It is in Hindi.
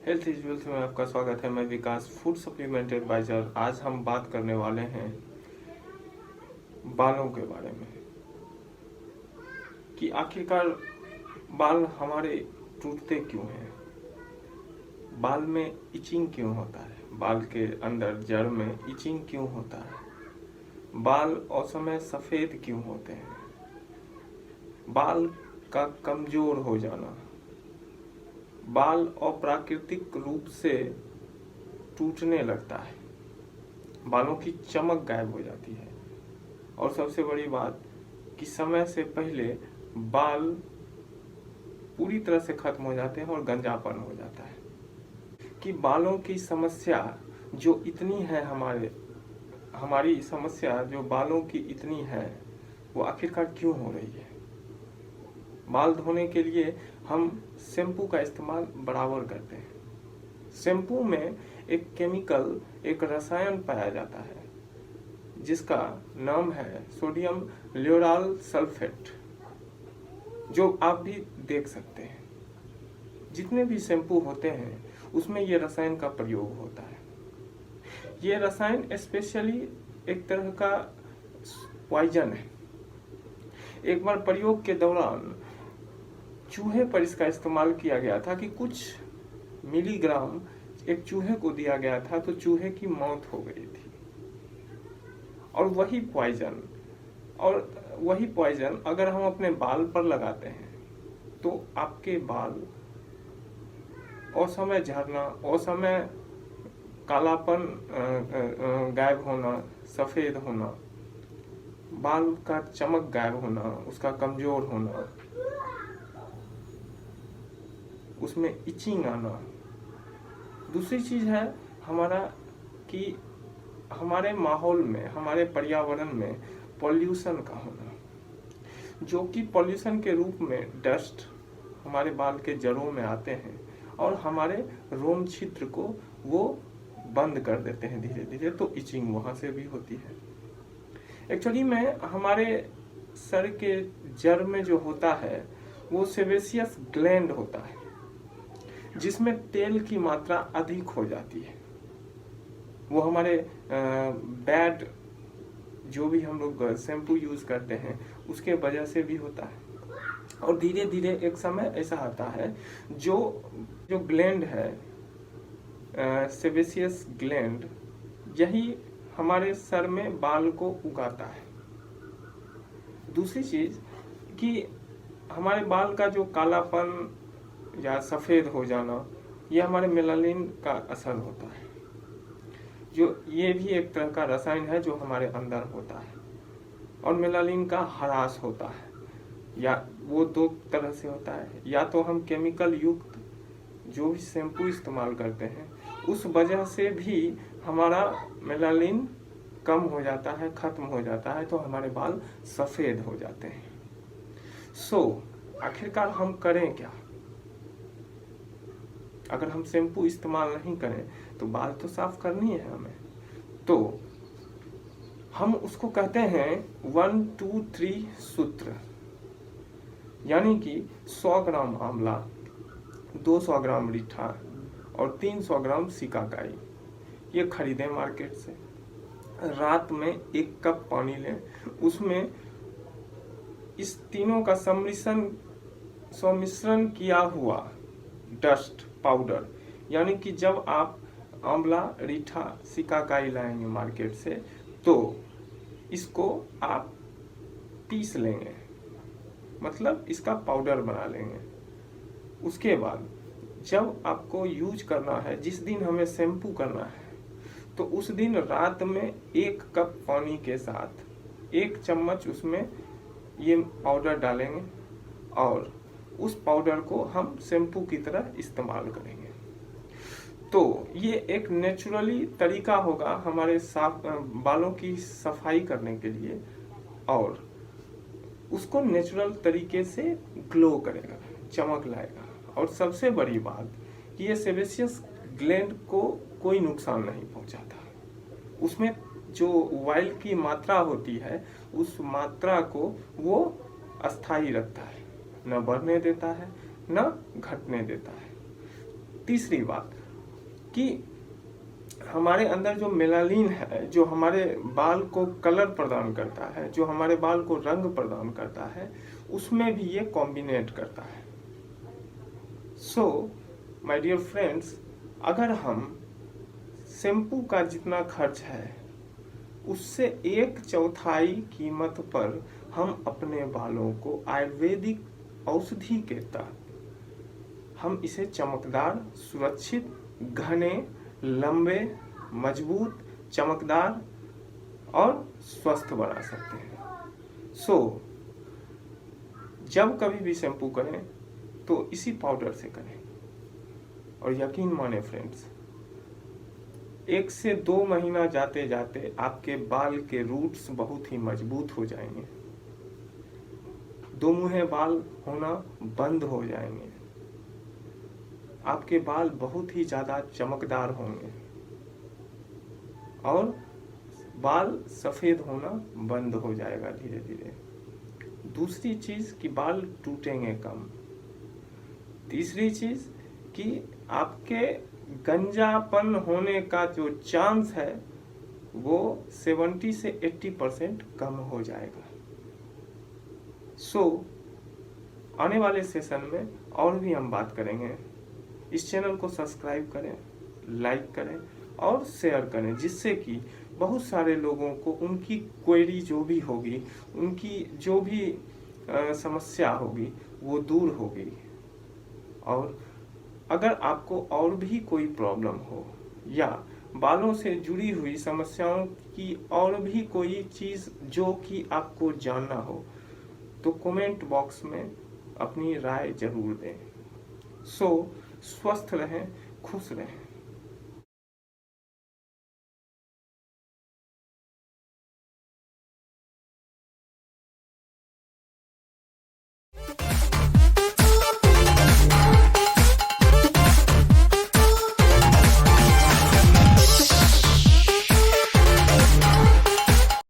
हेल्थ इज वेल्थ में आपका स्वागत है। मैं विकास, फूड सप्लीमेंट एडवाइजर। आज हम बात करने वाले हैं बालों के बारे में कि आखिरकार बाल हमारे टूटते क्यों हैं, बाल में इचिंग क्यों होता है, बाल के अंदर जड़ में इचिंग क्यों होता है, बाल असमय सफ़ेद क्यों होते हैं, बाल का कमज़ोर हो जाना, बाल अप्राकृतिक रूप से टूटने लगता है, बालों की चमक गायब हो जाती है और सबसे बड़ी बात कि समय से पहले बाल पूरी तरह से खत्म हो जाते हैं और गंजापन हो जाता है। कि बालों की समस्या जो इतनी है, हमारी समस्या जो बालों की इतनी है वो आखिरकार क्यों हो रही है। बाल धोने के लिए हम शैम्पू का इस्तेमाल बराबर करते हैं। शैम्पू में एक केमिकल, एक रसायन पाया जाता है जिसका नाम है सोडियम ल्यूराल सल्फेट, जो आप भी देख सकते हैं। जितने भी शैम्पू होते हैं उसमें ये रसायन का प्रयोग होता है। ये रसायन स्पेशली एक तरह का पॉइजन है। एक बार प्रयोग के दौरान चूहे पर इसका इस्तेमाल किया गया था कि कुछ मिलीग्राम एक चूहे को दिया गया था तो चूहे की मौत हो गई थी। और वही पॉइजन अगर हम अपने बाल पर लगाते हैं तो आपके बाल असमय झड़ना, असमय कालापन गायब होना, सफ़ेद होना, बाल का चमक गायब होना, उसका कमज़ोर होना, उसमें इचिंग आना। दूसरी चीज़ है हमारा कि हमारे माहौल में, हमारे पर्यावरण में पॉल्यूशन का होना, जो कि पॉल्यूशन के रूप में डस्ट हमारे बाल के जड़ों में आते हैं और हमारे रोम छिद्र को वो बंद कर देते हैं धीरे धीरे, तो इचिंग वहाँ से भी होती है। एक्चुअली में हमारे सर के जड़ में जो होता है वो सेबेसियस ग्लैंड होता है जिसमें तेल की मात्रा अधिक हो जाती है। वो हमारे बैड जो भी हम लोग शैम्पू यूज करते हैं उसके वजह से भी होता है। और धीरे धीरे एक समय ऐसा आता है जो ग्लैंड है, सेबेसियस ग्लैंड, यही हमारे सर में बाल को उगाता है। दूसरी चीज कि हमारे बाल का जो कालापन या सफ़ेद हो जाना, ये हमारे मेलानिन का असर होता है, जो ये भी एक तरह का रसायन है जो हमारे अंदर होता है। और मेलानिन का ह्रास होता है, या वो दो तरह से होता है, या तो हम केमिकल युक्त जो भी शैम्पू इस्तेमाल करते हैं उस वजह से भी हमारा मेलानिन कम हो जाता है, खत्म हो जाता है, तो हमारे बाल सफ़ेद हो जाते हैं। आखिरकार हम करें क्या। अगर हम शैम्पू इस्तेमाल नहीं करें तो बाल तो साफ करनी है हमें, तो हम उसको कहते हैं 1 2 3 सूत्र। यानी कि 100 ग्राम आंवला, 200 ग्राम रीठा और 300 ग्राम सिकाकाई, ये खरीदें मार्केट से। रात में 1 कप पानी लें, उसमें इस तीनों का सम्मिश्रण किया हुआ डस्ट पाउडर, यानी कि जब आप आंवला, रीठा, सिकाकाई लाएंगे मार्केट से तो इसको आप पीस लेंगे, मतलब इसका पाउडर बना लेंगे। उसके बाद जब आपको यूज करना है, जिस दिन हमें शैम्पू करना है, तो उस दिन रात में 1 कप पानी के साथ 1 चम्मच उसमें ये पाउडर डालेंगे और उस पाउडर को हम शैम्पू की तरह इस्तेमाल करेंगे। तो ये एक नेचुरली तरीका होगा हमारे बालों की सफाई करने के लिए, और उसको नेचुरल तरीके से ग्लो करेगा, चमक लाएगा। और सबसे बड़ी बात कि ये सेबेसियस ग्लैंड को कोई नुकसान नहीं पहुंचाता। उसमें जो ऑयल की मात्रा होती है उस मात्रा को वो अस्थाई रखता है, न बढ़ने देता है न घटने देता है। तीसरी बात कि हमारे अंदर जो मेलानिन है, जो हमारे बाल को कलर प्रदान करता है, जो हमारे बाल को रंग प्रदान करता है, उसमें भी ये कॉम्बिनेट करता है। सो माय डियर फ्रेंड्स, अगर हम शैम्पू का जितना खर्च है उससे 1/4 कीमत पर हम अपने बालों को आयुर्वेदिक औषधि के तहत हम इसे चमकदार, सुरक्षित, घने, लंबे, मजबूत, चमकदार और स्वस्थ बना सकते हैं। सो जब कभी भी शैम्पू करें तो इसी पाउडर से करें, और यकीन माने फ्रेंड्स, 1 से 2 महीना जाते जाते आपके बाल के रूट्स बहुत ही मजबूत हो जाएंगे, दो मुँहे बाल होना बंद हो जाएंगे, आपके बाल बहुत ही ज़्यादा चमकदार होंगे और बाल सफ़ेद होना बंद हो जाएगा धीरे धीरे। दूसरी चीज़ कि बाल टूटेंगे कम। तीसरी चीज़ कि आपके गंजापन होने का जो चांस है वो 70 से 80% कम हो जाएगा। सो आने वाले सेशन में और भी हम बात करेंगे। इस चैनल को सब्सक्राइब करें, लाइक करें और शेयर करें, जिससे कि बहुत सारे लोगों को उनकी क्वेरी जो भी होगी, उनकी जो भी समस्या होगी वो दूर होगी। और अगर आपको और भी कोई प्रॉब्लम हो या बालों से जुड़ी हुई समस्याओं की और भी कोई चीज़ जो कि आपको जानना हो तो कमेंट बॉक्स में अपनी राय जरूर दें। सो स्वस्थ रहें, खुश रहें।